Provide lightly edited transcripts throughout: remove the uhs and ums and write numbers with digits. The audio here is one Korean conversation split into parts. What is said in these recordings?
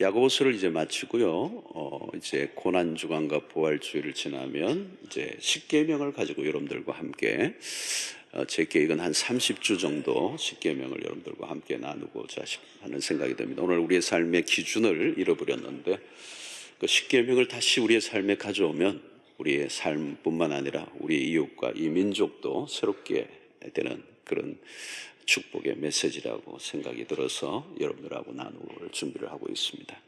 야고보서를 이제 마치고요. 이제 고난 주간과 부활 주일을 지나면 이제 십계명을 가지고 여러분들과 함께 제 계획은 한 30주 정도 십계명을 여러분들과 함께 나누고자 하는 생각이 듭니다. 오늘 우리의 삶의 기준을 잃어버렸는데 그 십계명을 다시 우리의 삶에 가져오면 우리의 삶뿐만 아니라 우리의 이웃과 이 민족도 새롭게 되는 그런 축복의 메시지라고 생각이 들어서 여러분들하고 나눌 준비를 하고 있습니다.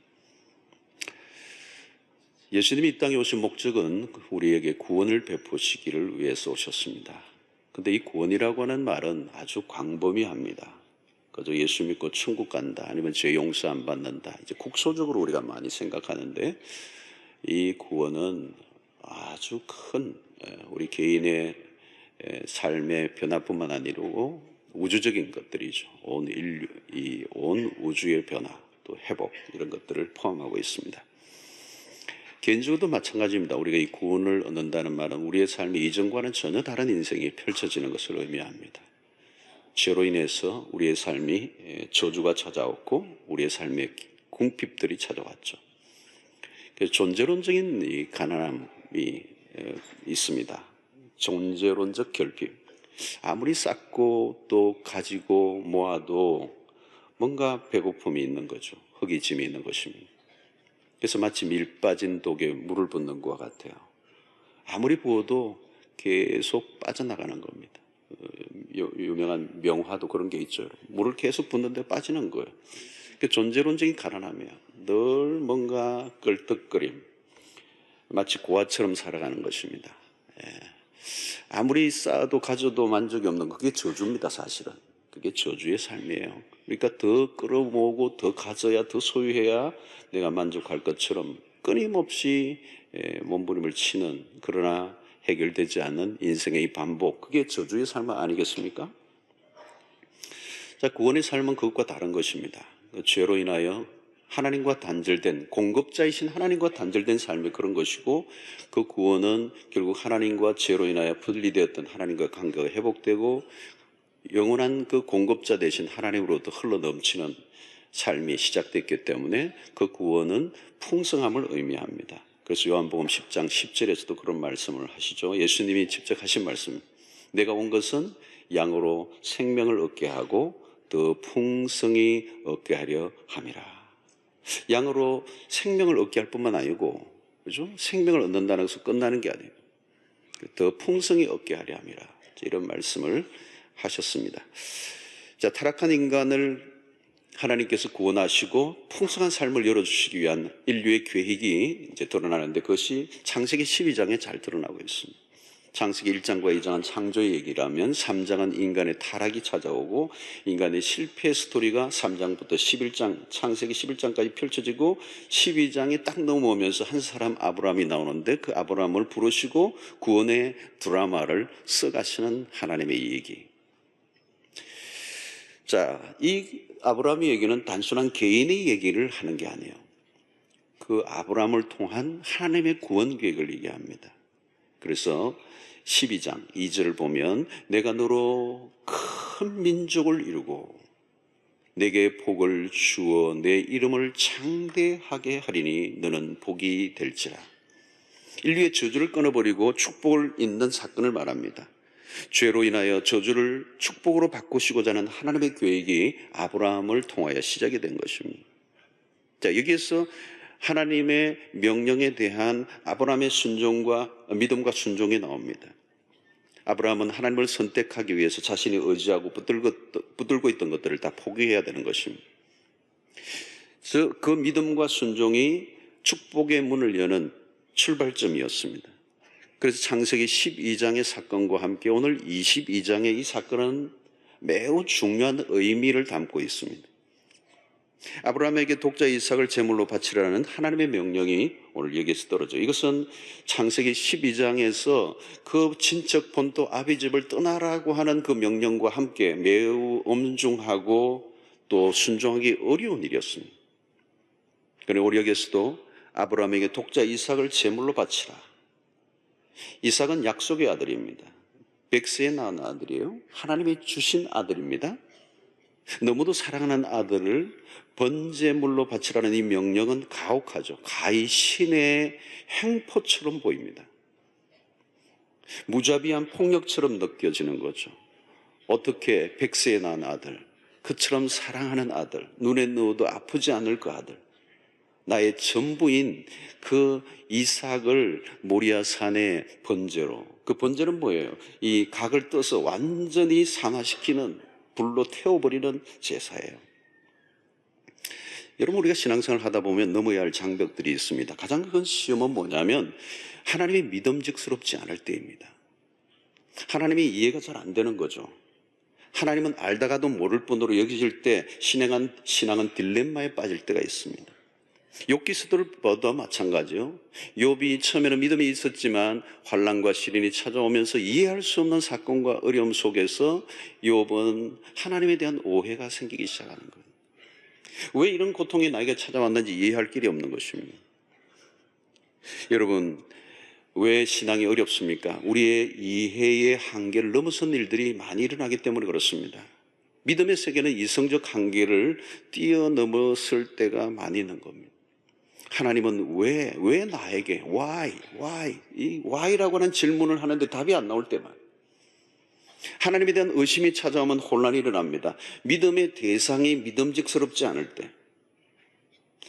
예수님이 이 땅에 오신 목적은 우리에게 구원을 베푸시기를 위해서 오셨습니다. 근데 이 구원이라고 하는 말은 아주 광범위합니다. 그저 예수 믿고 천국 간다, 아니면 죄 용서 안 받는다, 이제 국소적으로 우리가 많이 생각하는데, 이 구원은 아주 큰 우리 개인의 삶의 변화뿐만 아니고 우주적인 것들이죠. 온 인류, 온 우주의 변화, 또 회복, 이런 것들을 포함하고 있습니다. 개인적으로도 마찬가지입니다. 우리가 이 구원을 얻는다는 말은 우리의 삶이 이전과는 전혀 다른 인생이 펼쳐지는 것을 의미합니다. 죄로 인해서 우리의 삶이 저주가 찾아왔고 우리의 삶에 궁핍들이 찾아왔죠. 그래서 존재론적인 이 가난함이 있습니다. 존재론적 결핍. 아무리 쌓고 또 가지고 모아도 뭔가 배고픔이 있는 거죠. 허기짐이 있는 것입니다. 그래서 마치 밀 빠진 독에 물을 붓는 것과 같아요. 아무리 부어도 계속 빠져나가는 겁니다. 유명한 명화도 그런 게 있죠. 물을 계속 붓는데 빠지는 거예요. 존재론적인 가난함이에요. 늘 뭔가 끌떡거림, 마치 고아처럼 살아가는 것입니다. 아무리 쌓아도 가져도 만족이 없는 그게 저주입니다. 사실은 그게 저주의 삶이에요. 그러니까 더 끌어모으고 더 가져야, 더 소유해야 내가 만족할 것처럼 끊임없이 몸부림을 치는, 그러나 해결되지 않는 인생의 이 반복, 그게 저주의 삶 아니겠습니까? 자, 구원의 삶은 그것과 다른 것입니다. 죄로 인하여 하나님과 단절된, 공급자이신 하나님과 단절된 삶이 그런 것이고, 그 구원은 결국 하나님과 죄로 인하여 분리되었던 하나님과 관계가 회복되고 영원한 그 공급자 되신 하나님으로부터 흘러넘치는 삶이 시작됐기 때문에 그 구원은 풍성함을 의미합니다. 그래서 요한복음 10장 10절에서도 그런 말씀을 하시죠. 예수님이 직접 하신 말씀, 내가 온 것은 양으로 생명을 얻게 하고 더 풍성히 얻게 하려 함이라. 양으로 생명을 얻게 할 뿐만 아니고, 그죠? 생명을 얻는다는 것은 끝나는 게 아니에요. 더 풍성히 얻게 하려 함이라. 이런 말씀을 하셨습니다. 자, 타락한 인간을 하나님께서 구원하시고 풍성한 삶을 열어주시기 위한 인류의 계획이 이제 드러나는데, 그것이 창세기 12장에 잘 드러나고 있습니다. 창세기 1장과 2장은 창조의 얘기라면 3장은 인간의 타락이 찾아오고 인간의 실패 스토리가 3장부터 11장, 창세기 11장까지 펼쳐지고 12장이 딱 넘어오면서 한 사람 아브라함이 나오는데, 그 아브라함을 부르시고 구원의 드라마를 써가시는 하나님의 얘기. 자, 이 아브라함의 얘기는 단순한 개인의 얘기를 하는 게 아니에요. 그 아브라함을 통한 하나님의 구원 계획을 얘기합니다. 그래서 12장 2절을 보면, 내가 너로 큰 민족을 이루고 내게 복을 주어 내 이름을 창대하게 하리니 너는 복이 될지라. 인류의 저주를 끊어버리고 축복을 잇는 사건을 말합니다. 죄로 인하여 저주를 축복으로 바꾸시고자 하는 하나님의 계획이 아브라함을 통하여 시작이 된 것입니다. 자, 여기에서 하나님의 명령에 대한 아브라함의 순종과 믿음과 순종이 나옵니다. 아브라함은 하나님을 선택하기 위해서 자신이 의지하고 붙들고 있던 것들을 다 포기해야 되는 것입니다. 그래서 그 믿음과 순종이 축복의 문을 여는 출발점이었습니다. 그래서 창세기 12장의 사건과 함께 오늘 22장의 이 사건은 매우 중요한 의미를 담고 있습니다. 아브라함에게 독자 이삭을 제물로 바치라는 하나님의 명령이 오늘 여기에서 떨어져요. 이것은 창세기 12장에서 그 친척 본토 아비집을 떠나라고 하는 그 명령과 함께 매우 엄중하고 또 순종하기 어려운 일이었습니다. 그런데 우리 여기에서도 아브라함에게 독자 이삭을 제물로 바치라. 이삭은 약속의 아들입니다. 백세에 낳은 아들이에요. 하나님이 주신 아들입니다. 너무도 사랑하는 아들을 번제물로 바치라는 이 명령은 가혹하죠. 가히 신의 행포처럼 보입니다. 무자비한 폭력처럼 느껴지는 거죠. 어떻게 백세에 낳은 아들, 그처럼 사랑하는 아들, 눈에 넣어도 아프지 않을 그 아들, 나의 전부인 그 이삭을 모리아 산의 번제로, 그 번제는 뭐예요? 이 각을 떠서 완전히 산화시키는, 불로 태워버리는 제사예요. 여러분, 우리가 신앙생활을 하다 보면 넘어야 할 장벽들이 있습니다. 가장 큰 시험은 뭐냐면 하나님이 믿음직스럽지 않을 때입니다. 하나님이 이해가 잘 안 되는 거죠. 하나님은 알다가도 모를 뿐으로 여기질 때 신앙은 딜레마에 빠질 때가 있습니다. 욥기 서들보다 마찬가지요. 욥이 처음에는 믿음이 있었지만 환난과 시련이 찾아오면서 이해할 수 없는 사건과 어려움 속에서 욥은 하나님에 대한 오해가 생기기 시작하는 거예요. 왜 이런 고통이 나에게 찾아왔는지 이해할 길이 없는 것입니다. 여러분, 왜 신앙이 어렵습니까? 우리의 이해의 한계를 넘어선 일들이 많이 일어나기 때문에 그렇습니다. 믿음의 세계는 이성적 한계를 뛰어넘었을 때가 많이 있는 겁니다. 하나님은 왜 나에게, why? 이 why라고 하는 질문을 하는데 답이 안 나올 때만. 하나님에 대한 의심이 찾아오면 혼란이 일어납니다. 믿음의 대상이 믿음직스럽지 않을 때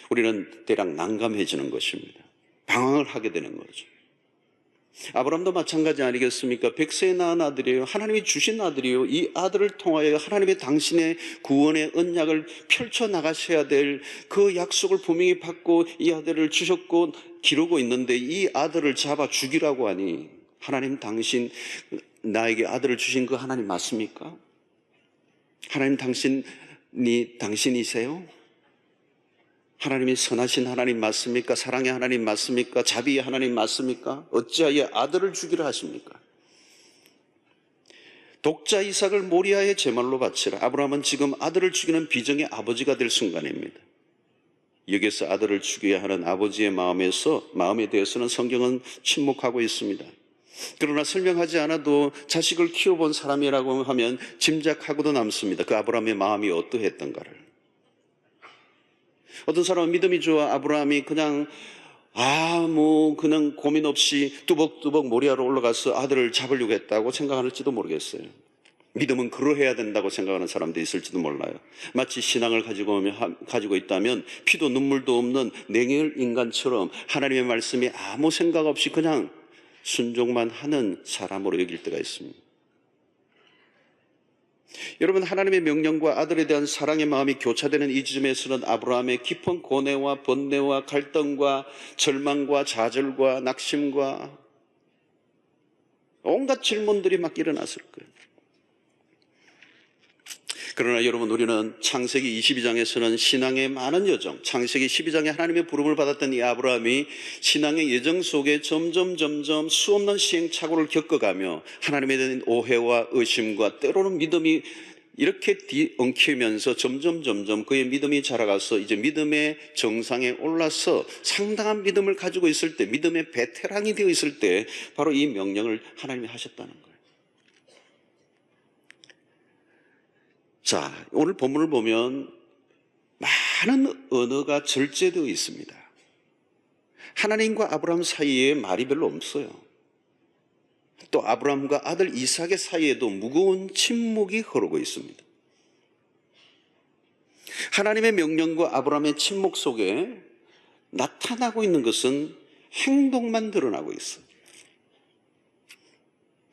우리는 대략 난감해지는 것입니다. 방황을 하게 되는 거죠. 아브라함도 마찬가지 아니겠습니까? 백세에 낳은 아들이에요. 하나님이 주신 아들이에요. 이 아들을 통하여 하나님의 당신의 구원의 언약을 펼쳐나가셔야 될 그 약속을 분명히 받고 이 아들을 주셨고 기르고 있는데 이 아들을 잡아 죽이라고 하니 하나님 당신 나에게 아들을 주신 그 하나님 맞습니까? 하나님 당신이세요? 하나님이 선하신 하나님 맞습니까? 사랑의 하나님 맞습니까? 자비의 하나님 맞습니까? 어찌하여 아들을 주기를 하십니까? 독자 이삭을 모리아의 제물로 바치라. 아브라함은 지금 아들을 죽이는 비정의 아버지가 될 순간입니다. 여기서 아들을 죽여야 하는 아버지의 마음에 대해서는 성경은 침묵하고 있습니다. 그러나 설명하지 않아도 자식을 키워본 사람이라고 하면 짐작하고도 남습니다. 그 아브라함의 마음이 어떠했던가를. 어떤 사람은 믿음이 좋아 아브라함이 그냥 고민 없이 뚜벅뚜벅 모리아로 올라가서 아들을 잡으려고 했다고 생각할지도 모르겠어요. 믿음은 그러해야 된다고 생각하는 사람도 있을지도 몰라요. 마치 신앙을 가지고 있다면 피도 눈물도 없는 냉혈 인간처럼 하나님의 말씀에 아무 생각 없이 그냥 순종만 하는 사람으로 여길 때가 있습니다. 여러분, 하나님의 명령과 아들에 대한 사랑의 마음이 교차되는 이 지점에서는 아브라함의 깊은 고뇌와 번뇌와 갈등과 절망과 좌절과 낙심과 온갖 질문들이 막 일어났을 거예요. 그러나 여러분, 우리는 창세기 22장에서는 신앙의 많은 여정, 창세기 12장에 하나님의 부름을 받았던 이 아브라함이 신앙의 여정 속에 점점 수없는 시행착오를 겪어가며 하나님에 대한 오해와 의심과 때로는 믿음이 이렇게 엉키면서 점점 그의 믿음이 자라가서 이제 믿음의 정상에 올라서 상당한 믿음을 가지고 있을 때, 믿음의 베테랑이 되어 있을 때 바로 이 명령을 하나님이 하셨다는 거예요. 자, 오늘 본문을 보면 많은 언어가 절제되어 있습니다. 하나님과 아브라함 사이에 말이 별로 없어요. 또 아브라함과 아들 이삭의 사이에도 무거운 침묵이 흐르고 있습니다. 하나님의 명령과 아브라함의 침묵 속에 나타나고 있는 것은 행동만 드러나고 있어요.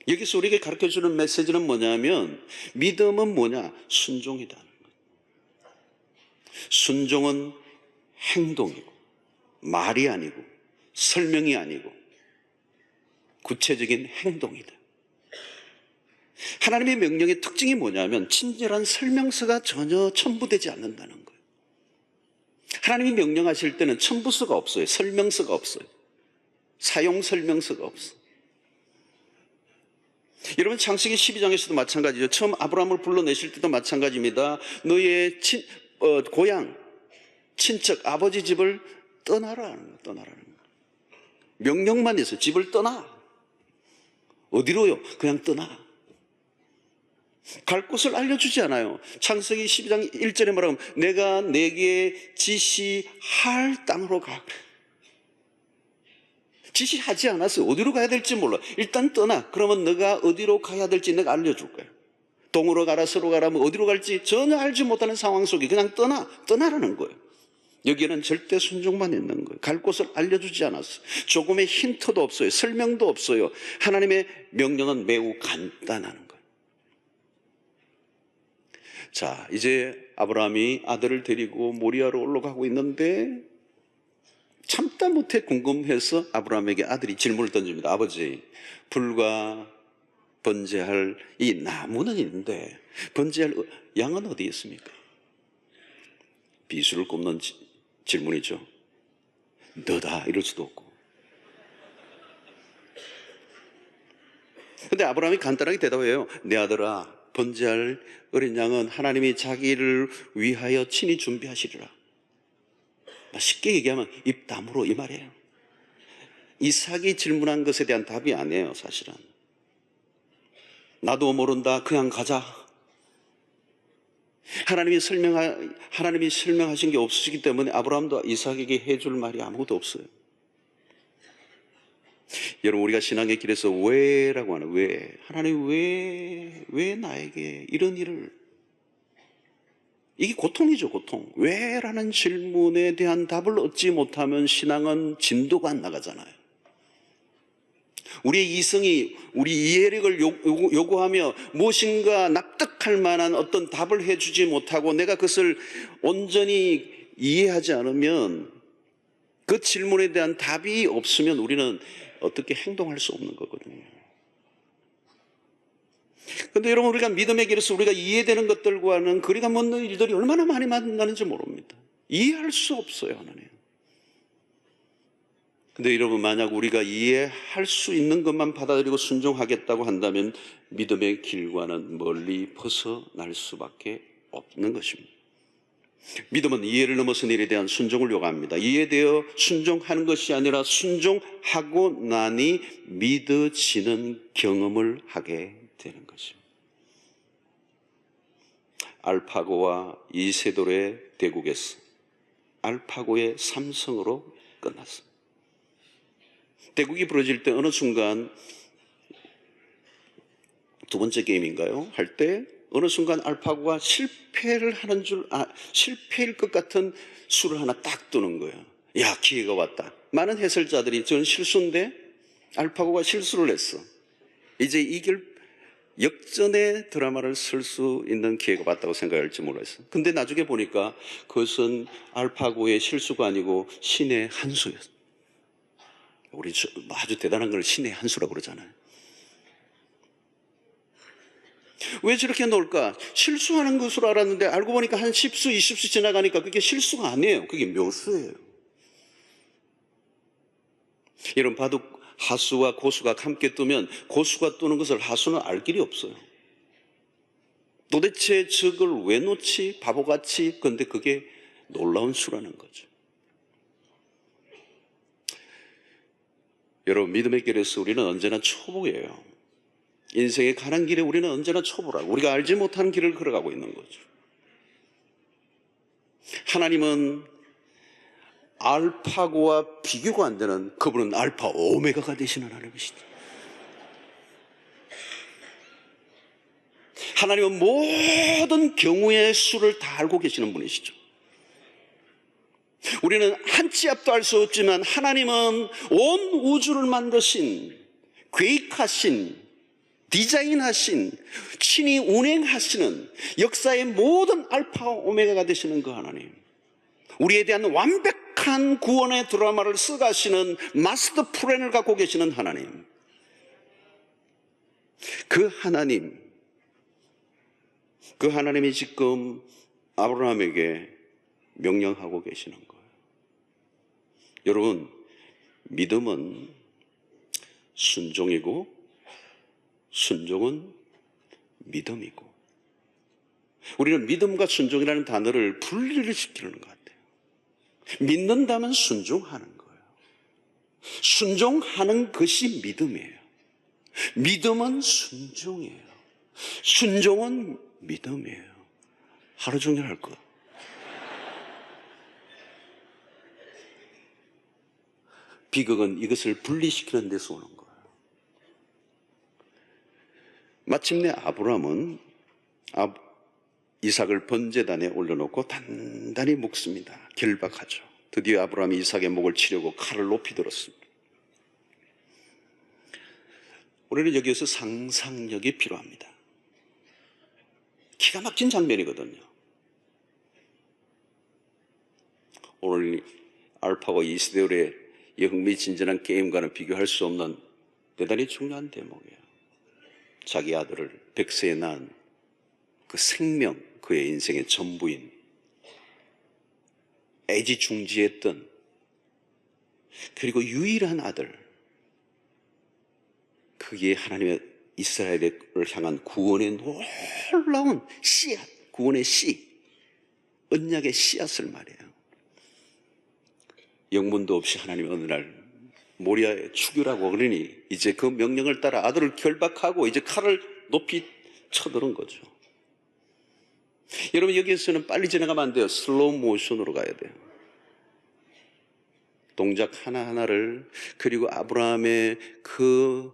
여기서 우리에게 가르쳐주는 메시지는 뭐냐면 믿음은 뭐냐? 순종이다. 순종은 행동이고 말이 아니고 설명이 아니고 구체적인 행동이다. 하나님의 명령의 특징이 뭐냐면 친절한 설명서가 전혀 첨부되지 않는다는 거예요. 하나님이 명령하실 때는 첨부서가 없어요. 설명서가 없어요. 사용 설명서가 없어요. 여러분, 창세기 12장에서도 마찬가지죠. 처음 아브라함을 불러내실 때도 마찬가지입니다. 너의 고향, 친척, 아버지 집을 떠나라는 거예요. 명령만 해서 집을 떠나. 어디로요? 그냥 떠나. 갈 곳을 알려주지 않아요. 창세기 12장 1절에 말하면 내가 내게 지시할 땅으로 가. 지시하지 않았어요. 어디로 가야 될지 몰라. 일단 떠나. 그러면 너가 어디로 가야 될지 내가 알려줄 거예요. 동으로 가라 서로 가라 뭐 어디로 갈지 전혀 알지 못하는 상황 속에 그냥 떠나라는 거예요. 여기에는 절대 순종만 있는 거예요. 갈 곳을 알려주지 않았어요. 조금의 힌트도 없어요. 설명도 없어요. 하나님의 명령은 매우 간단한 거예요. 자, 이제 아브라함이 아들을 데리고 모리아로 올라가고 있는데 참다 못해 궁금해서 아브라함에게 아들이 질문을 던집니다. 아버지, 불과 번제할 이 나무는 있는데 번제할 양은 어디 있습니까? 비수를 꼽는 질문이죠. 너다 이럴 수도 없고. 근데 아브라함이 간단하게 대답해요. 내 아들아, 번제할 어린 양은 하나님이 자기를 위하여 친히 준비하시리라. 쉽게 얘기하면 입 다물어 이 말이에요. 이삭이 질문한 것에 대한 답이 아니에요. 사실은 나도 모른다 그냥 가자. 하나님이 설명하신 게 없으시기 때문에 아브라함도 이삭에게 해줄 말이 아무것도 없어요. 여러분, 우리가 신앙의 길에서 왜라고 하는 왜, 하나님 왜 나에게 이런 일을, 이게 고통이죠. 고통. 왜라는 질문에 대한 답을 얻지 못하면 신앙은 진도가 안 나가잖아요. 우리의 이성이 우리 이해력을 요구하며 무엇인가 납득할 만한 어떤 답을 해주지 못하고 내가 그것을 온전히 이해하지 않으면, 그 질문에 대한 답이 없으면 우리는 어떻게 행동할 수 없는 거거든요. 그런데 여러분, 우리가 믿음의 길에서 우리가 이해되는 것들과는 거리가 먼 일들이 얼마나 많이 만나는지 모릅니다. 이해할 수 없어요, 하나님. 근데 여러분, 만약 우리가 이해할 수 있는 것만 받아들이고 순종하겠다고 한다면 믿음의 길과는 멀리 벗어날 수밖에 없는 것입니다. 믿음은 이해를 넘어선 일에 대한 순종을 요구합니다. 이해되어 순종하는 것이 아니라 순종하고 나니 믿어지는 경험을 하게 되는 것입니다. 알파고와 이세돌의 대국에서 알파고의 삼성으로 끝났습니다. 대국이 부러질 때 어느 순간, 두 번째 게임인가요? 할 때 어느 순간 알파고가 실패일 것 같은 수를 하나 딱 두는 거예요. 야, 기회가 왔다. 많은 해설자들이 저는 실수인데 알파고가 실수를 했어. 이제 이길 역전의 드라마를 쓸 수 있는 기회가 왔다고 생각할지 몰랐어요. 근데 나중에 보니까 그것은 알파고의 실수가 아니고 신의 한 수였어요. 우리 아주 대단한 걸 신의 한 수라고 그러잖아요. 왜 저렇게 놓을까? 실수하는 것으로 알았는데 알고 보니까 한 10수, 20수 지나가니까 그게 실수가 아니에요. 그게 묘수예요. 여러분, 바둑 하수와 고수가 함께 뜨면 고수가 뜨는 것을 하수는 알 길이 없어요. 도대체 적을 왜 놓지? 바보같이. 그런데 그게 놀라운 수라는 거죠. 여러분, 믿음의 길에서 우리는 언제나 초보예요. 인생의 가는 길에 우리는 언제나 초보라고, 우리가 알지 못하는 길을 걸어가고 있는 거죠. 하나님은 알파고와 비교가 안 되는, 그분은 알파 오메가가 되시는 하나님이시죠. 하나님은 모든 경우의 수를 다 알고 계시는 분이시죠. 우리는 한 치 앞도 알 수 없지만 하나님은 온 우주를 만드신, 계획하신, 디자인하신, 친히 운행하시는 역사의 모든 알파 오메가가 되시는 그 하나님, 우리에 대한 완벽한 구원의 드라마를 써가시는 마스터 플랜을 갖고 계시는 하나님, 그 하나님이 지금 아브라함에게 명령하고 계시는 거예요. 여러분, 믿음은 순종이고 순종은 믿음이고, 우리는 믿음과 순종이라는 단어를 분리를 시키는 것 같아요. 믿는다면 순종하는 거예요. 순종하는 것이 믿음이에요. 믿음은 순종이에요. 순종은 믿음이에요. 하루 종일 할 것. 비극은 이것을 분리시키는 데서 오는 거예요. 마침내 아브라함은 이삭을 번제단에 올려놓고 단단히 묶습니다. 결박하죠. 드디어 아브라함이 이삭의 목을 치려고 칼을 높이 들었습니다. 우리는 여기에서 상상력이 필요합니다. 기가 막힌 장면이거든요. 오늘 알파고 이스라엘의 이 흥미진진한 게임과는 비교할 수 없는 대단히 중요한 대목이에요. 자기 아들을 백세에 낳은 그 생명, 그의 인생의 전부인, 애지중지했던, 그리고 유일한 아들, 그게 하나님의 이스라엘을 향한 구원의 놀라운 씨앗, 구원의 씨, 언약의 씨앗을 말해요. 영문도 없이 하나님이 어느 날 모리아에 죽이라고 그러니 이제 그 명령을 따라 아들을 결박하고 이제 칼을 높이 쳐드는 거죠. 여러분, 여기에서는 빨리 지나가면 안 돼요. 슬로우 모션으로 가야 돼요. 동작 하나하나를, 그리고 아브라함의 그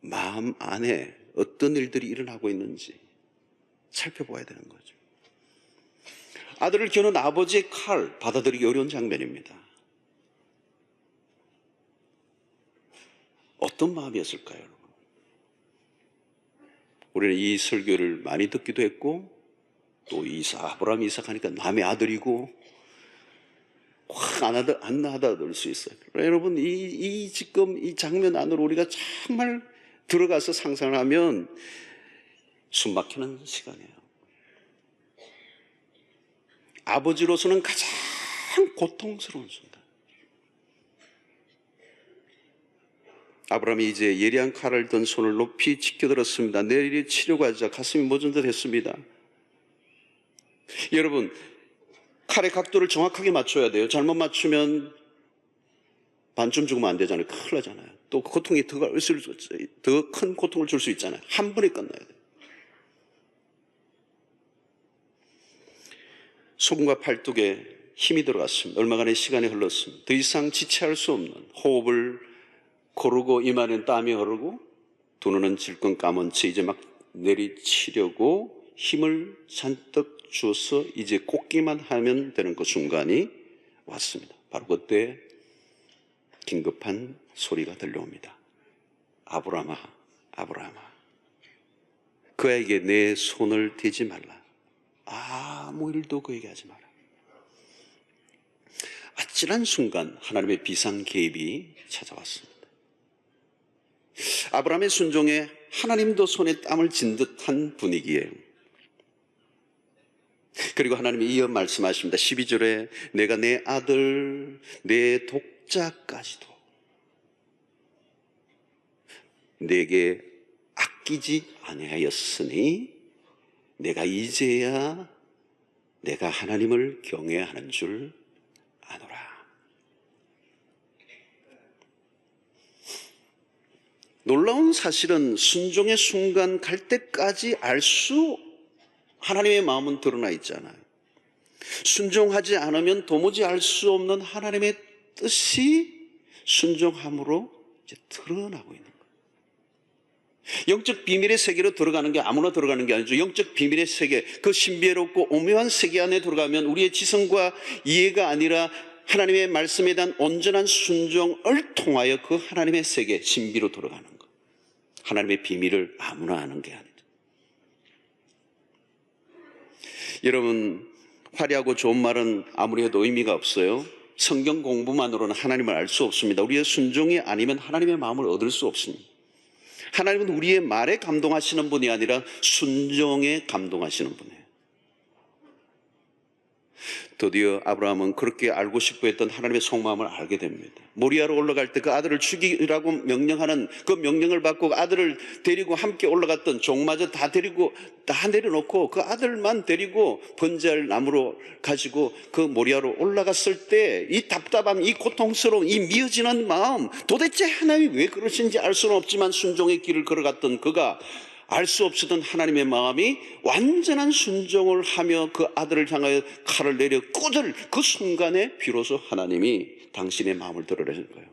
마음 안에 어떤 일들이 일어나고 있는지 살펴봐야 되는 거죠. 아들을 겨눈 아버지의 칼, 받아들이기 어려운 장면입니다. 어떤 마음이었을까요, 여러분? 우리는 이 설교를 많이 듣기도 했고, 또 아브라함 이삭 하니까 남의 아들이고 확 안 하다들 수 있어요. 여러분, 지금 이 장면 안으로 우리가 정말 들어가서 상상을 하면 숨 막히는 시간이에요. 아버지로서는 가장 고통스러운 순간. 아브라함이 이제 예리한 칼을 든 손을 높이 지켜들었습니다. 내일이 치려고 하자 가슴이 멎은 듯 했습니다. 여러분, 칼의 각도를 정확하게 맞춰야 돼요. 잘못 맞추면 반쯤 죽으면 안 되잖아요. 큰일 나잖아요. 또 고통이 더 큰 고통을 줄 수 있잖아요. 한 번에 끝나야 돼요. 손과 팔뚝에 힘이 들어갔습니다. 얼마간의 시간이 흘렀습니다. 더 이상 지체할 수 없는 호흡을 고르고 입안엔 땀이 흐르고 두 눈은 질끈 감은 채 이제 막 내리치려고 힘을 잔뜩 주어서 이제 꽂기만 하면 되는 그 순간이 왔습니다. 바로 그때 긴급한 소리가 들려옵니다. 아브라함아, 아브라함아, 그에게 내 손을 대지 말라. 아무 일도 그에게 하지 마라. 아찔한 순간 하나님의 비상 개입이 찾아왔습니다. 아브라함의 순종에 하나님도 손에 땀을 진 듯한 분위기예요. 그리고 하나님이 이어 말씀하십니다. 12절에 내가 내 아들, 내 독자까지도 내게 아끼지 아니하였으니 내가 이제야 내가 하나님을 경외하는 줄 아노라. 놀라운 사실은 순종의 순간 갈 때까지 하나님의 마음은 드러나 있잖아요. 순종하지 않으면 도무지 알 수 없는 하나님의 뜻이 순종함으로 이제 드러나고 있는 거예요. 영적 비밀의 세계로 들어가는 게 아무나 들어가는 게 아니죠. 영적 비밀의 세계, 그 신비롭고 오묘한 세계 안에 들어가면 우리의 지성과 이해가 아니라 하나님의 말씀에 대한 온전한 순종을 통하여 그 하나님의 세계, 신비로 들어가는 것. 하나님의 비밀을 아무나 아는 게 아니죠. 여러분, 화려하고 좋은 말은 아무리 해도 의미가 없어요. 성경 공부만으로는 하나님을 알 수 없습니다. 우리의 순종이 아니면 하나님의 마음을 얻을 수 없습니다. 하나님은 우리의 말에 감동하시는 분이 아니라 순종에 감동하시는 분이에요. 드디어 아브라함은 그렇게 알고 싶어 했던 하나님의 속마음을 알게 됩니다. 모리아로 올라갈 때 그 아들을 죽이라고 명령하는 그 명령을 받고 아들을 데리고 함께 올라갔던 종마저 다 내려놓고 그 아들만 데리고 번제할 나무로 가지고 그 모리아로 올라갔을 때 이 답답함, 이 고통스러운, 이 미어지는 마음, 도대체 하나님이 왜 그러신지 알 수는 없지만 순종의 길을 걸어갔던 그가 알 수 없었던 하나님의 마음이 완전한 순종을 하며 그 아들을 향하여 칼을 내려 꽂을 그 순간에 비로소 하나님이 당신의 마음을 드러내는 거예요.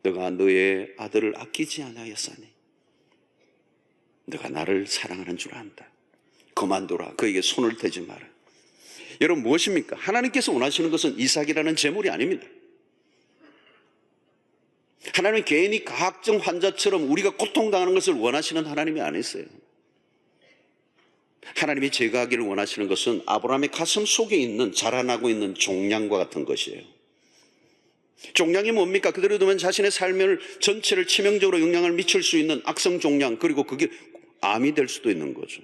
너가 너의 아들을 아끼지 아니하였사니 너가 나를 사랑하는 줄 안다. 그만둬라. 그에게 손을 대지 마라. 여러분, 무엇입니까? 하나님께서 원하시는 것은 이삭이라는 제물이 아닙니다. 하나님은 개인이 가학증 환자처럼 우리가 고통당하는 것을 원하시는 하나님이 아니세요. 하나님이 제거하기를 원하시는 것은 아브라함의 가슴 속에 있는 자라나고 있는 종량과 같은 것이에요. 종량이 뭡니까? 그대로 두면 자신의 삶을 전체를 치명적으로 영향을 미칠 수 있는 악성 종량, 그리고 그게 암이 될 수도 있는 거죠.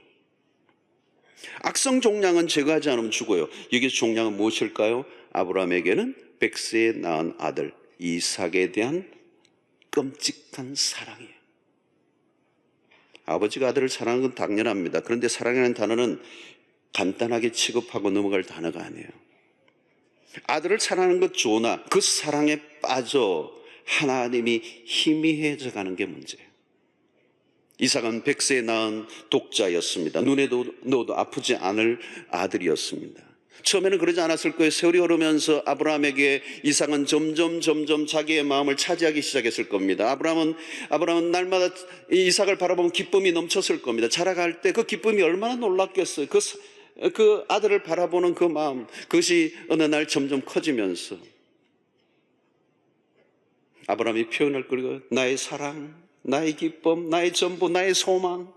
악성 종량은 제거하지 않으면 죽어요. 여기서 종량은 무엇일까요? 아브라함에게는 백세에 낳은 아들 이삭에 대한 끔찍한 사랑이에요. 아버지가 아들을 사랑하는 건 당연합니다. 그런데 사랑이라는 단어는 간단하게 취급하고 넘어갈 단어가 아니에요. 아들을 사랑하는 것 좋으나 그 사랑에 빠져 하나님이 희미해져 가는 게 문제예요. 이삭은 백세에 낳은 독자였습니다. 눈에도 넣어도 아프지 않을 아들이었습니다. 처음에는 그러지 않았을 거예요. 세월이 흐르면서 아브라함에게 이삭은 점점 자기의 마음을 차지하기 시작했을 겁니다. 아브라함은 날마다 이삭을 바라보면 기쁨이 넘쳤을 겁니다. 자라갈 때 그 기쁨이 얼마나 놀랍겠어요. 그 아들을 바라보는 그 마음, 그것이 어느 날 점점 커지면서 아브라함이 표현할 거리고 나의 사랑, 나의 기쁨, 나의 전부, 나의 소망.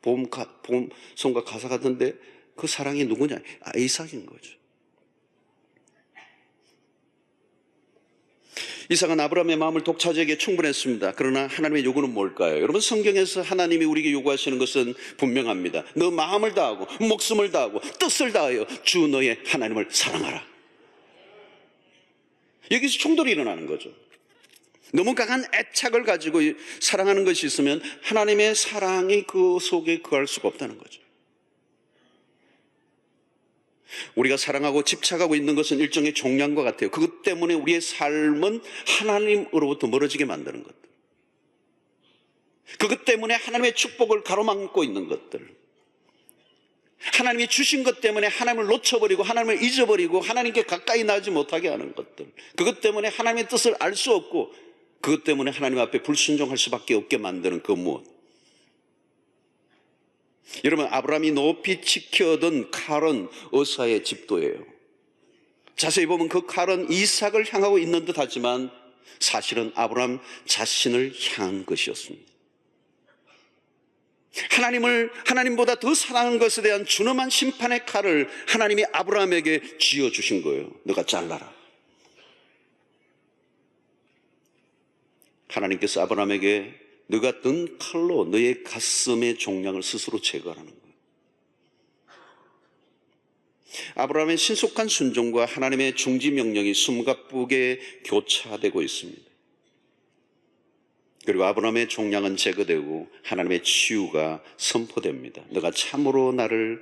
봄송가 가사 같은데 그 사랑이 누구냐? 이삭인 거죠. 이삭은 아브라함의 마음을 독차지하기에 충분했습니다. 그러나 하나님의 요구는 뭘까요? 여러분, 성경에서 하나님이 우리에게 요구하시는 것은 분명합니다. 너 마음을 다하고 목숨을 다하고 뜻을 다하여 주 너의 하나님을 사랑하라. 여기서 충돌이 일어나는 거죠. 너무 강한 애착을 가지고 사랑하는 것이 있으면 하나님의 사랑이 그 속에 거할 수가 없다는 거죠. 우리가 사랑하고 집착하고 있는 것은 일종의 종량과 같아요. 그것 때문에 우리의 삶은 하나님으로부터 멀어지게 만드는 것들, 그것 때문에 하나님의 축복을 가로막고 있는 것들, 하나님이 주신 것 때문에 하나님을 놓쳐버리고 하나님을 잊어버리고 하나님께 가까이 나지 못하게 하는 것들, 그것 때문에 하나님의 뜻을 알 수 없고 그것 때문에 하나님 앞에 불순종할 수밖에 없게 만드는 그 무엇. 여러분, 아브라함이 높이 지켜던 칼은 어사의 집도예요. 자세히 보면 그 칼은 이삭을 향하고 있는 듯 하지만 사실은 아브라함 자신을 향한 것이었습니다. 하나님보다 더 사랑하는 것에 대한 준엄한 심판의 칼을 하나님이 아브라함에게 쥐어주신 거예요. 너가 잘라라. 하나님께서 아브라함에게 너가 든 칼로 너의 가슴의 종량을 스스로 제거하라는 거예요. 아브라함의 신속한 순종과 하나님의 중지 명령이 숨가쁘게 교차되고 있습니다. 그리고 아브라함의 종량은 제거되고 하나님의 치유가 선포됩니다. 너가 참으로 나를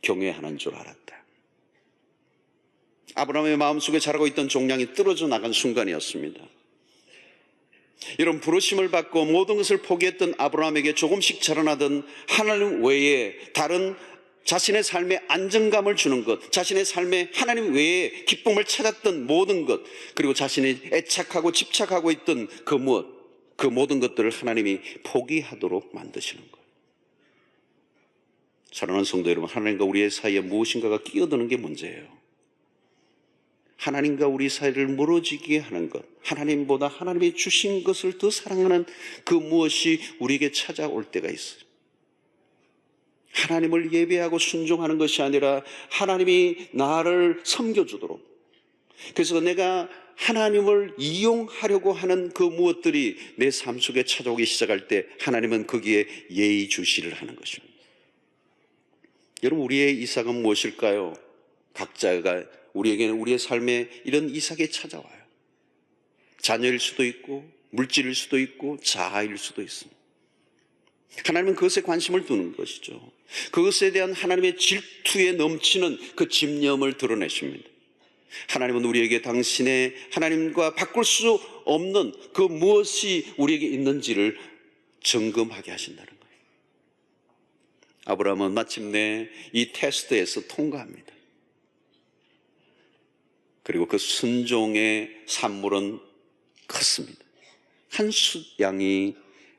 경외하는 줄 알았다. 아브라함의 마음속에 자라고 있던 종량이 떨어져 나간 순간이었습니다. 여러분, 부르심을 받고 모든 것을 포기했던 아브라함에게 조금씩 자라나던 하나님 외에 다른 자신의 삶에 안정감을 주는 것, 자신의 삶에 하나님 외에 기쁨을 찾았던 모든 것, 그리고 자신이 애착하고 집착하고 있던 그 무엇, 그 모든 것들을 하나님이 포기하도록 만드시는 거예요. 사랑하는 성도 여러분, 하나님과 우리의 사이에 무엇인가가 끼어드는 게 문제예요. 하나님과 우리 사이를 멀어지게 하는 것, 하나님보다 하나님이 주신 것을 더 사랑하는 그 무엇이 우리에게 찾아올 때가 있어요. 하나님을 예배하고 순종하는 것이 아니라 하나님이 나를 섬겨주도록, 그래서 내가 하나님을 이용하려고 하는 그 무엇들이 내 삶 속에 찾아오기 시작할 때 하나님은 거기에 예의주시를 하는 것입니다. 여러분, 우리의 이삭은 무엇일까요? 각자가 우리에게는 우리의 삶에 이런 이삭이 찾아와요. 자녀일 수도 있고 물질일 수도 있고 자아일 수도 있습니다. 하나님은 그것에 관심을 두는 것이죠. 그것에 대한 하나님의 질투에 넘치는 그 집념을 드러내십니다. 하나님은 우리에게 당신의 하나님과 바꿀 수 없는 그 무엇이 우리에게 있는지를 점검하게 하신다는 거예요. 아브라함은 마침내 이 테스트에서 통과합니다. 그리고 그 순종의 산물은 컸습니다. 한 숫양이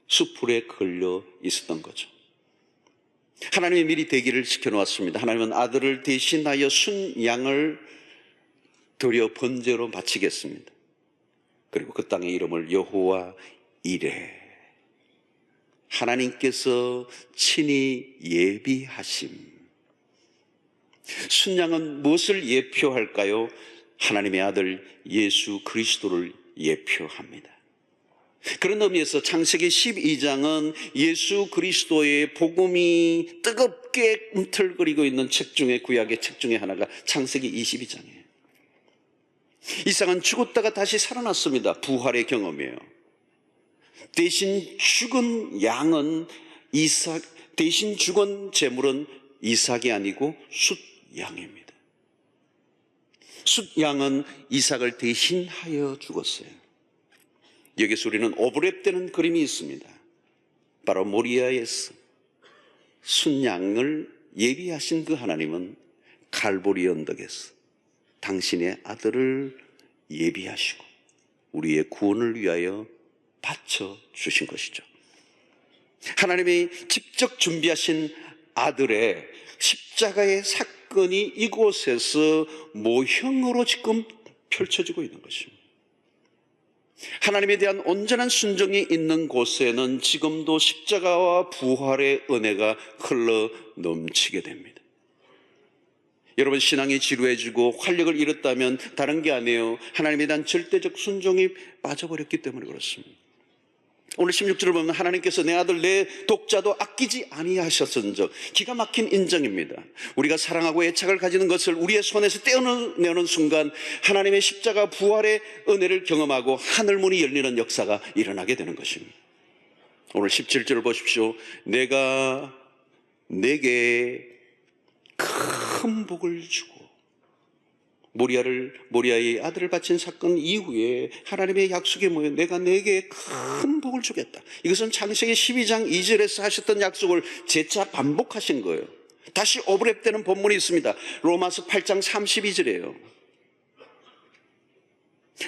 숯불에 걸려 있었던 거죠. 하나님이 미리 대기를 시켜놓았습니다. 하나님은 아들을 대신하여 순양을 드려 번제로 바치겠습니다. 그리고 그 땅의 이름을 여호와 이레, 하나님께서 친히 예비하심. 순양은 무엇을 예표할까요? 하나님의 아들 예수 그리스도를 예표합니다. 그런 의미에서 창세기 12장은 예수 그리스도의 복음이 뜨겁게 움틀거리고 있는 책 중에, 구약의 책 중에 하나가 창세기 22장이에요. 이삭은 죽었다가 다시 살아났습니다. 부활의 경험이에요. 대신 죽은 양은 대신 죽은 제물은 이삭이 아니고 숫양입니다. 숫양은 이삭을 대신하여 죽었어요. 여기서 우리는 오브랩되는 그림이 있습니다. 바로 모리아에서 순양을 예비하신 그 하나님은 갈보리 언덕에서 당신의 아들을 예비하시고 우리의 구원을 위하여 바쳐 주신 것이죠. 하나님이 직접 준비하신 아들의 십자가의 사건이 이곳에서 모형으로 지금 펼쳐지고 있는 것입니다. 하나님에 대한 온전한 순종이 있는 곳에는 지금도 십자가와 부활의 은혜가 흘러 넘치게 됩니다. 여러분, 신앙이 지루해지고 활력을 잃었다면 다른 게 아니에요. 하나님에 대한 절대적 순종이 빠져버렸기 때문에 그렇습니다. 오늘 16절을 보면 하나님께서 내 아들 내 독자도 아끼지 아니하셨은즉, 기가 막힌 인정입니다. 우리가 사랑하고 애착을 가지는 것을 우리의 손에서 떼어내는 순간 하나님의 십자가 부활의 은혜를 경험하고 하늘문이 열리는 역사가 일어나게 되는 것입니다. 오늘 17절을 보십시오. 내가 내게 큰 복을 주고, 모리아의 아들을 바친 사건 이후에 하나님의 약속이 뭐예요? 내가 내게 큰 복을 주겠다. 이것은 창세기 12장 2절에서 하셨던 약속을 재차 반복하신 거예요. 다시 오브랩되는 본문이 있습니다. 로마서 8장 32절이에요.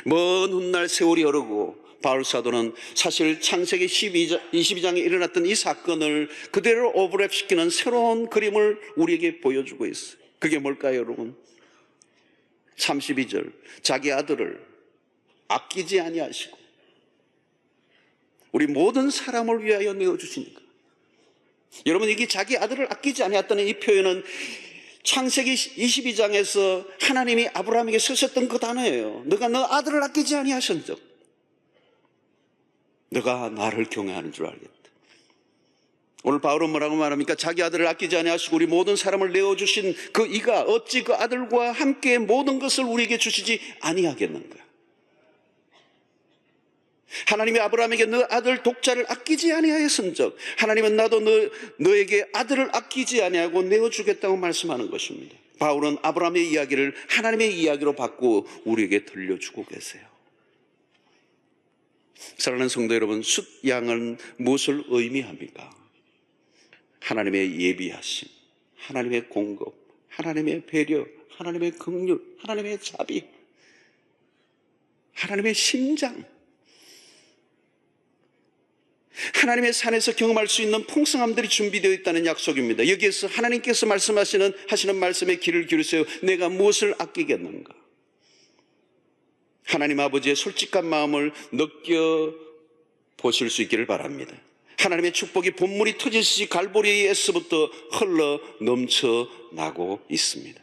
먼 훗날 세월이 흐르고 바울 사도는 사실 창세기 22장에 일어났던 이 사건을 그대로 오브랩시키는 새로운 그림을 우리에게 보여주고 있어요. 그게 뭘까요, 여러분? 32절, 자기 아들을 아끼지 아니하시고 우리 모든 사람을 위하여 내어주시니까. 여러분, 이게 자기 아들을 아끼지 아니했다는 이 표현은 창세기 22장에서 하나님이 아브라함에게 쓰셨던 그 단어예요. 너가 너 아들을 아끼지 아니하신즉 너가 나를 경외하는 줄 알겠다. 오늘 바울은 뭐라고 말합니까? 자기 아들을 아끼지 아니하시고 우리 모든 사람을 내어주신 그 이가 어찌 그 아들과 함께 모든 것을 우리에게 주시지 아니하겠는가? 하나님이 아브라함에게 너 아들 독자를 아끼지 아니하였은즉 하나님은 나도 너에게 아들을 아끼지 아니하고 내어주겠다고 말씀하는 것입니다. 바울은 아브라함의 이야기를 하나님의 이야기로 바꾸어 우리에게 들려주고 계세요. 사랑하는 성도 여러분, 숫양은 무엇을 의미합니까? 하나님의 예비하심, 하나님의 공급, 하나님의 배려, 하나님의 긍휼, 하나님의 자비, 하나님의 심장, 하나님의 산에서 경험할 수 있는 풍성함들이 준비되어 있다는 약속입니다. 여기에서 하나님께서 하시는 말씀에 귀를 기울이세요. 내가 무엇을 아끼겠는가? 하나님 아버지의 솔직한 마음을 느껴보실 수 있기를 바랍니다. 하나님의 축복이 본물이 터지듯이 갈보리에서부터 흘러 넘쳐나고 있습니다.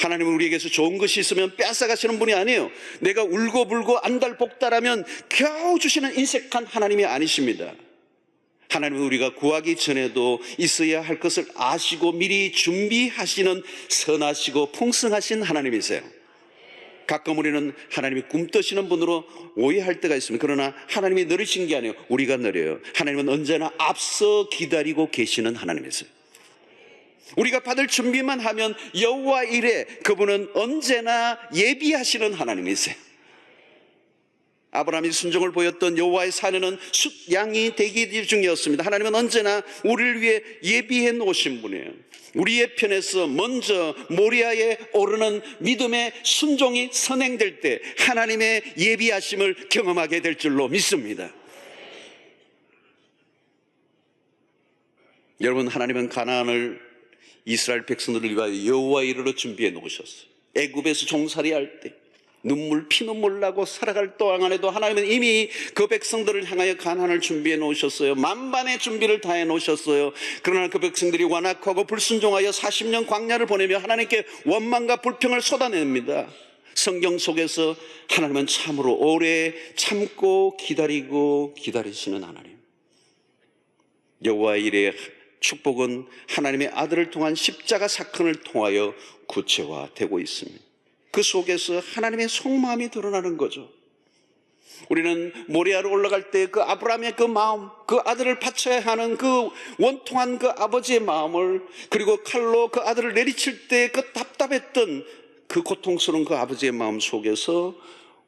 하나님은 우리에게서 좋은 것이 있으면 빼앗아가시는 분이 아니에요. 내가 울고불고 안달복달하면 겨우 주시는 인색한 하나님이 아니십니다. 하나님은 우리가 구하기 전에도 있어야 할 것을 아시고 미리 준비하시는 선하시고 풍성하신 하나님이세요. 가끔 우리는 하나님이 꿈떠시는 분으로 오해할 때가 있습니다. 그러나 하나님이 느리신 게 아니에요. 우리가 느려요. 하나님은 언제나 앞서 기다리고 계시는 하나님이세요. 우리가 받을 준비만 하면 여호와 이레, 그분은 언제나 예비하시는 하나님이세요. 아브라함이 순종을 보였던 여호와의 사내는 숫 양이 대기 중이었습니다. 하나님은 언제나 우리를 위해 예비해 놓으신 분이에요. 우리의 편에서 먼저 모리아에 오르는 믿음의 순종이 선행될 때 하나님의 예비하심을 경험하게 될 줄로 믿습니다. 여러분, 하나님은 가나안을 이스라엘 백성들을 위하여 여호와의 이르러 준비해 놓으셨어요. 애굽에서 종살이할 때 눈물 피눈물 나고 살아갈 동안 안에도 하나님은 이미 그 백성들을 향하여 가나안을 준비해 놓으셨어요. 만반의 준비를 다해 놓으셨어요. 그러나 그 백성들이 완악하고 불순종하여 40년 광야를 보내며 하나님께 원망과 불평을 쏟아냅니다. 성경 속에서 하나님은 참으로 오래 참고 기다리고 기다리시는 하나님. 여호와의 일의 축복은 하나님의 아들을 통한 십자가 사건을 통하여 구체화되고 있습니다. 그 속에서 하나님의 속마음이 드러나는 거죠. 우리는 모리아로 올라갈 때 그 아브라함의 그 마음, 그 아들을 바쳐야 하는 그 원통한 그 아버지의 마음을, 그리고 칼로 그 아들을 내리칠 때 그 답답했던 그 고통스러운 그 아버지의 마음 속에서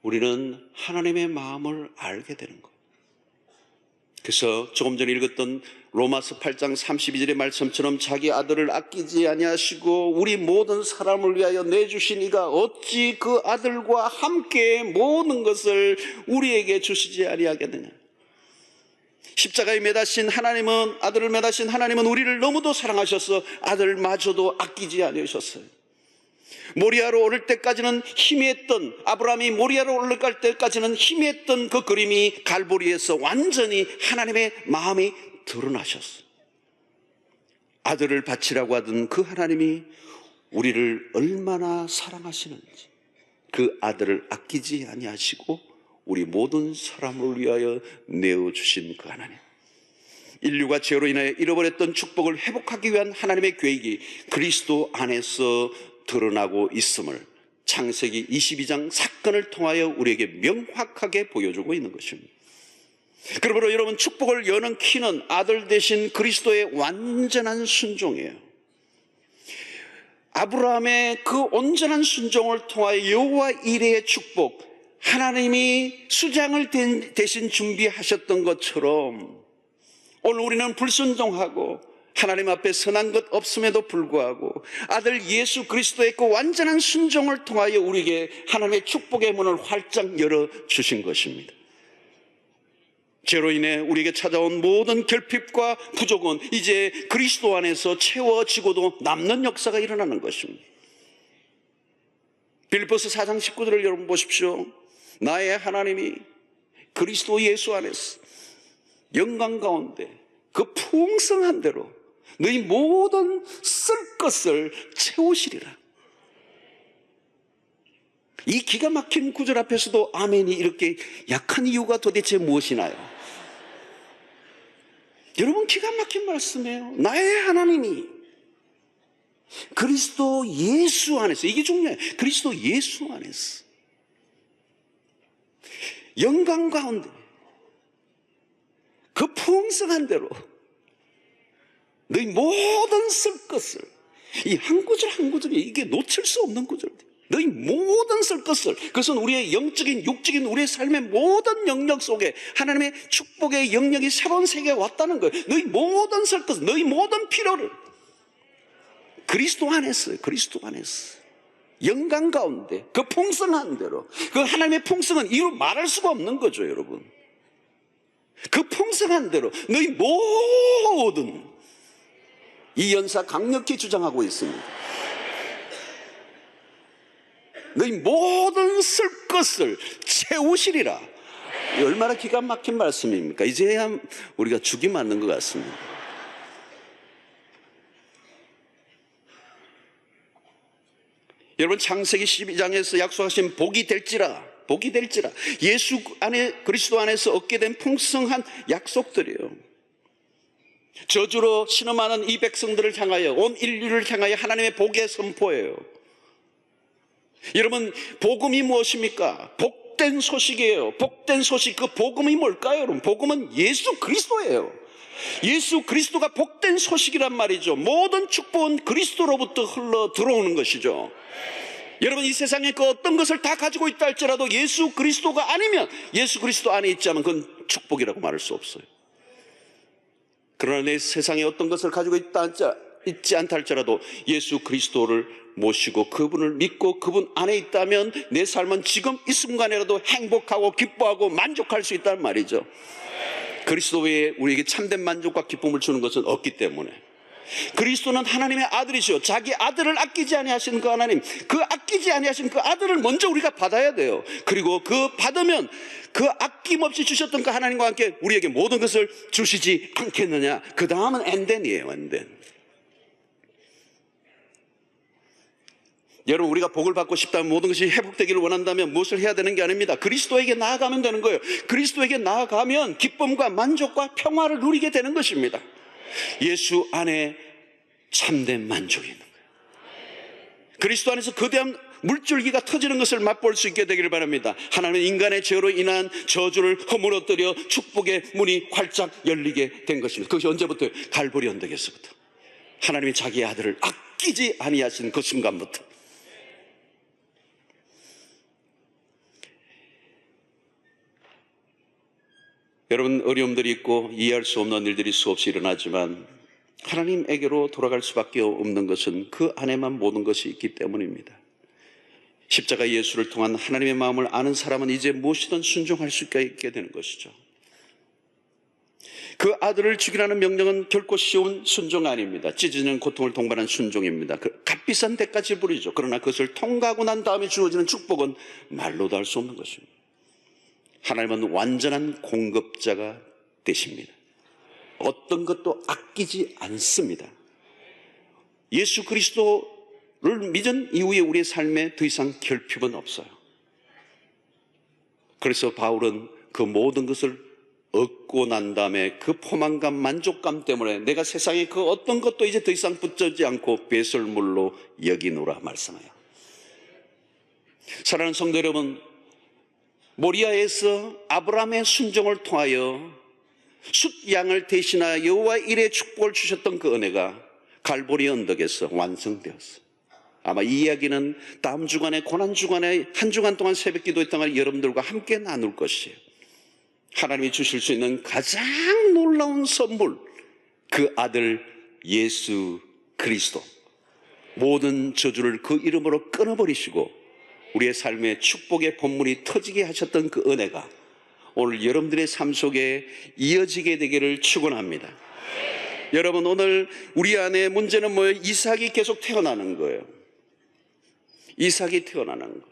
우리는 하나님의 마음을 알게 되는 거예요. 그래서 조금 전에 읽었던 로마서 8장 32절의 말씀처럼 자기 아들을 아끼지 아니하시고 우리 모든 사람을 위하여 내주신 이가 어찌 그 아들과 함께 모든 것을 우리에게 주시지 아니하겠느냐. 십자가에 매다신 하나님은, 아들을 매다신 하나님은 우리를 너무도 사랑하셔서 아들마저도 아끼지 아니하셨어요. 모리아로 오를 때까지는 희미했던, 아브라함이 모리아로 올라갈 때까지는 희미했던 그 그림이 갈보리에서 완전히 하나님의 마음이 드러나셨어요. 아들을 바치라고 하던 그 하나님이 우리를 얼마나 사랑하시는지, 그 아들을 아끼지 아니하시고 우리 모든 사람을 위하여 내어주신 그 하나님, 인류가 죄로 인하여 잃어버렸던 축복을 회복하기 위한 하나님의 계획이 그리스도 안에서 드러나고 있음을 창세기 22장 사건을 통하여 우리에게 명확하게 보여주고 있는 것입니다. 그러므로 여러분, 축복을 여는 키는 아들 되신 그리스도의 완전한 순종이에요. 아브라함의 그 온전한 순종을 통하여 여호와 이레의 축복, 하나님이 수장을 대신 준비하셨던 것처럼 오늘 우리는 불순종하고 하나님 앞에 선한 것 없음에도 불구하고 아들 예수 그리스도의 그 완전한 순종을 통하여 우리에게 하나님의 축복의 문을 활짝 열어주신 것입니다. 죄로 인해 우리에게 찾아온 모든 결핍과 부족은 이제 그리스도 안에서 채워지고도 남는 역사가 일어나는 것입니다. 빌립보서 4장 19절을 여러분 보십시오. 나의 하나님이 그리스도 예수 안에서 영광 가운데 그 풍성한 대로 너희 모든 쓸 것을 채우시리라. 이 기가 막힌 구절 앞에서도 아멘이 이렇게 약한 이유가 도대체 무엇이나요? 여러분, 기가 막힌 말씀이에요. 나의 하나님이 그리스도 예수 안에서, 이게 중요해요. 그리스도 예수 안에서 영광 가운데 그 풍성한 대로 너희 모든 쓸 것을, 이 한 구절 한 구절이 이게 놓칠 수 없는 구절들, 너희 모든 쓸 것을, 그것은 우리의 영적인 육적인 우리의 삶의 모든 영역 속에 하나님의 축복의 영역이 새로운 세계에 왔다는 거예요. 너희 모든 쓸 것을, 너희 모든 필요를 그리스도 안에서, 그리스도 안에서 영광 가운데 그 풍성한 대로, 그 하나님의 풍성은 이루 말할 수가 없는 거죠. 여러분, 그 풍성한 대로 너희 모든, 이 연사 강력히 주장하고 있습니다. 너희 모든 쓸 것을 채우시리라. 얼마나 기가 막힌 말씀입니까? 이제야 우리가 죽이 맞는 것 같습니다. 여러분, 창세기 12장에서 약속하신 복이 될지라, 복이 될지라, 예수 안에, 그리스도 안에서 얻게 된 풍성한 약속들이에요. 저주로 신음하는 이 백성들을 향하여, 온 인류를 향하여 하나님의 복의 선포예요. 여러분, 복음이 무엇입니까? 복된 소식이에요. 복된 소식, 그 복음이 뭘까요? 여러분, 복음은 예수 그리스도예요. 예수 그리스도가 복된 소식이란 말이죠. 모든 축복은 그리스도로부터 흘러 들어오는 것이죠. 여러분, 이 세상에 그 어떤 것을 다 가지고 있다 할지라도 예수 그리스도가 아니면, 예수 그리스도 안에 있지 않으면 그건 축복이라고 말할 수 없어요. 그러나 내 세상에 어떤 것을 가지고 있지 않다 할지라도 예수 그리스도를 모시고 그분을 믿고 그분 안에 있다면 내 삶은 지금 이 순간이라도 행복하고 기뻐하고 만족할 수 있다는 말이죠. 그리스도 외에 우리에게 참된 만족과 기쁨을 주는 것은 없기 때문에. 그리스도는 하나님의 아들이시오. 자기 아들을 아끼지 아니하신 그 하나님, 그 아끼지 아니하신 그 아들을 먼저 우리가 받아야 돼요. 그리고 그 받으면 그 아낌없이 주셨던 그 하나님과 함께 우리에게 모든 것을 주시지 않겠느냐. 그 다음은 엔덴이에요. 엔덴. 여러분, 우리가 복을 받고 싶다면, 모든 것이 회복되기를 원한다면 무엇을 해야 되는 게 아닙니다. 그리스도에게 나아가면 되는 거예요. 그리스도에게 나아가면 기쁨과 만족과 평화를 누리게 되는 것입니다. 예수 안에 참된 만족이 있는 거예요. 그리스도 안에서 거대한 물줄기가 터지는 것을 맛볼 수 있게 되기를 바랍니다. 하나님은 인간의 죄로 인한 저주를 허물어뜨려 축복의 문이 활짝 열리게 된 것입니다. 그것이 언제부터요? 갈보리 언덕에서부터. 하나님이 자기의 아들을 아끼지 아니하신 그 순간부터. 여러분, 어려움들이 있고 이해할 수 없는 일들이 수없이 일어나지만 하나님에게로 돌아갈 수밖에 없는 것은 그 안에만 모든 것이 있기 때문입니다. 십자가 예수를 통한 하나님의 마음을 아는 사람은 이제 무엇이든 순종할 수 있게 되는 것이죠. 그 아들을 죽이라는 명령은 결코 쉬운 순종 아닙니다. 찢어지는 고통을 동반한 순종입니다. 값비싼 대가 지불이죠. 그러나 그것을 통과하고 난 다음에 주어지는 축복은 말로도 할 수 없는 것입니다. 하나님은 완전한 공급자가 되십니다. 어떤 것도 아끼지 않습니다. 예수 그리스도를 믿은 이후에 우리의 삶에 더 이상 결핍은 없어요. 그래서 바울은 그 모든 것을 얻고 난 다음에 그 포만감, 만족감 때문에 내가 세상에 그 어떤 것도 이제 더 이상 붙잡지 않고 배설물로 여기노라 말씀해요. 사랑하는 성도 여러분, 모리아에서 아브라함의 순종을 통하여 숫양을 대신하여 여호와 일의 축복을 주셨던 그 은혜가 갈보리 언덕에서 완성되었어요. 아마 이 이야기는 다음 주간에, 고난주간에 한 주간 동안 새벽 기도의 동안 여러분들과 함께 나눌 것이에요. 하나님이 주실 수 있는 가장 놀라운 선물, 그 아들 예수 그리스도. 모든 저주를 그 이름으로 끊어버리시고 우리의 삶에 축복의 본문이 터지게 하셨던 그 은혜가 오늘 여러분들의 삶 속에 이어지게 되기를 축원합니다. 여러분, 오늘 우리 안에 문제는 뭐예요? 이삭이 계속 태어나는 거예요. 이삭이 태어나는 거예요.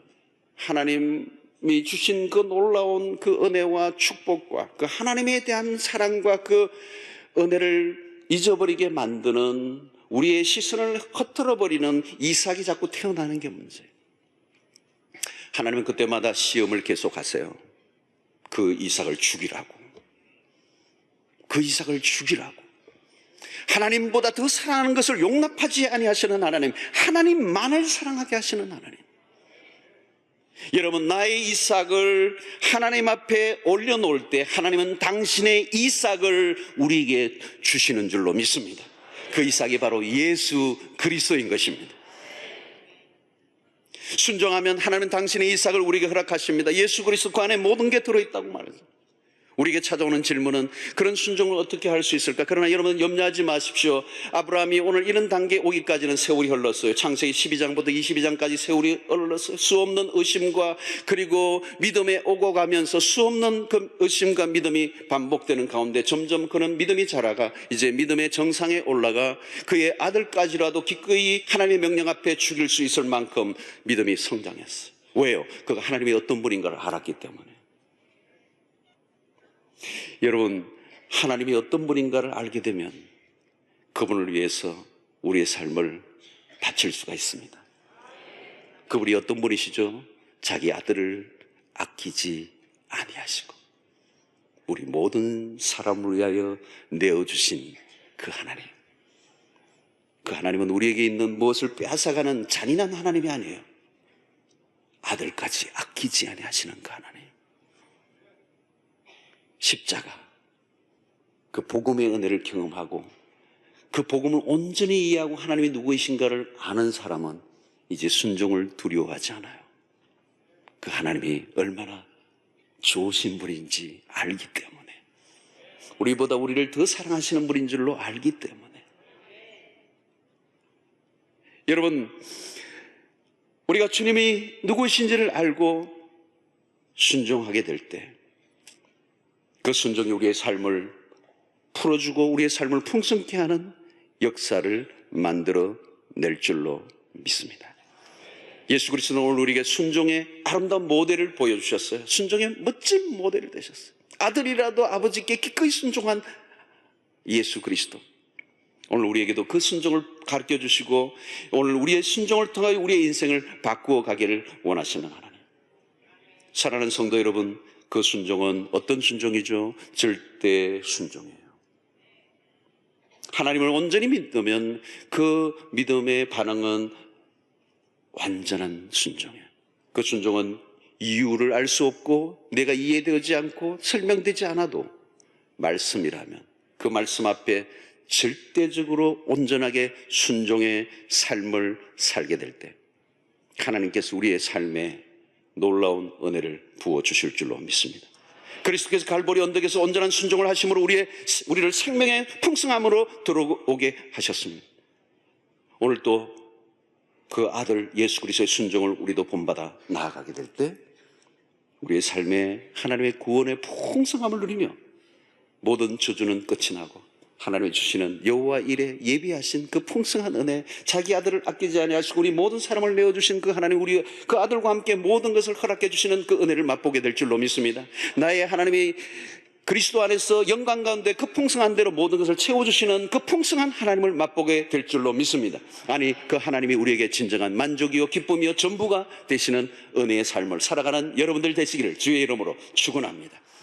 하나님이 주신 그 놀라운 그 은혜와 축복과 그 하나님에 대한 사랑과 그 은혜를 잊어버리게 만드는, 우리의 시선을 흩어버리는 이삭이 자꾸 태어나는 게 문제예요. 하나님은 그때마다 시험을 계속하세요. 그 이삭을 죽이라고. 그 이삭을 죽이라고. 하나님보다 더 사랑하는 것을 용납하지 아니하시는 하나님, 하나님만을 사랑하게 하시는 하나님. 여러분, 나의 이삭을 하나님 앞에 올려놓을 때 하나님은 당신의 이삭을 우리에게 주시는 줄로 믿습니다. 그 이삭이 바로 예수 그리스도인 것입니다. 순종하면 하나님은 당신의 이삭을 우리에게 허락하십니다. 예수 그리스도 그 안에 모든 게 들어있다고 말하죠. 우리에게 찾아오는 질문은 그런 순종을 어떻게 할 수 있을까? 그러나 여러분, 염려하지 마십시오. 아브라함이 오늘 이런 단계에 오기까지는 세월이 흘렀어요. 창세기 12장부터 22장까지 세월이 흘렀어요. 수없는 의심과 그리고 믿음에 오고 가면서 수없는 그 의심과 믿음이 반복되는 가운데 점점 그는 믿음이 자라가 이제 믿음의 정상에 올라가 그의 아들까지라도 기꺼이 하나님의 명령 앞에 죽일 수 있을 만큼 믿음이 성장했어요. 왜요? 그가 하나님이 어떤 분인가를 알았기 때문에. 여러분, 하나님이 어떤 분인가를 알게 되면 그분을 위해서 우리의 삶을 바칠 수가 있습니다. 그분이 어떤 분이시죠? 자기 아들을 아끼지 아니하시고 우리 모든 사람을 위하여 내어주신 그 하나님. 그 하나님은 우리에게 있는 무엇을 빼앗아가는 잔인한 하나님이 아니에요. 아들까지 아끼지 아니하시는 그 하나님. 십자가, 그 복음의 은혜를 경험하고 그 복음을 온전히 이해하고 하나님이 누구이신가를 아는 사람은 이제 순종을 두려워하지 않아요. 그 하나님이 얼마나 좋으신 분인지 알기 때문에, 우리보다 우리를 더 사랑하시는 분인 줄로 알기 때문에. 여러분, 우리가 주님이 누구신지를 알고 순종하게 될 때 그 순종이 우리의 삶을 풀어주고 우리의 삶을 풍성케 하는 역사를 만들어 낼 줄로 믿습니다. 예수 그리스도는 오늘 우리에게 순종의 아름다운 모델을 보여주셨어요. 순종의 멋진 모델이 되셨어요. 아들이라도 아버지께 기꺼이 순종한 예수 그리스도, 오늘 우리에게도 그 순종을 가르쳐 주시고 오늘 우리의 순종을 통하여 우리의 인생을 바꾸어 가기를 원하시는 하나님. 사랑하는 성도 여러분, 그 순종은 어떤 순종이죠? 절대 순종이에요. 하나님을 온전히 믿으면 그 믿음의 반응은 완전한 순종이에요. 그 순종은 이유를 알 수 없고 내가 이해되지 않고 설명되지 않아도 말씀이라면 그 말씀 앞에 절대적으로 온전하게 순종의 삶을 살게 될 때 하나님께서 우리의 삶에 놀라운 은혜를 부어주실 줄로 믿습니다. 그리스도께서 갈보리 언덕에서 온전한 순종을 하심으로 우리를 생명의 풍성함으로 들어오게 하셨습니다. 오늘 또 그 아들 예수 그리스도의 순종을 우리도 본받아 나아가게 될 때 우리의 삶에 하나님의 구원의 풍성함을 누리며 모든 저주는 끝이 나고 하나님이 주시는 여호와 일에 예비하신 그 풍성한 은혜, 자기 아들을 아끼지 아니하시고 우리 모든 사람을 내어주신 그 하나님, 우리 그 아들과 함께 모든 것을 허락해 주시는 그 은혜를 맛보게 될 줄로 믿습니다. 나의 하나님이 그리스도 안에서 영광 가운데 그 풍성한 대로 모든 것을 채워주시는 그 풍성한 하나님을 맛보게 될 줄로 믿습니다. 아니, 그 하나님이 우리에게 진정한 만족이요 기쁨이요 전부가 되시는 은혜의 삶을 살아가는 여러분들 되시기를 주의 이름으로 축원합니다.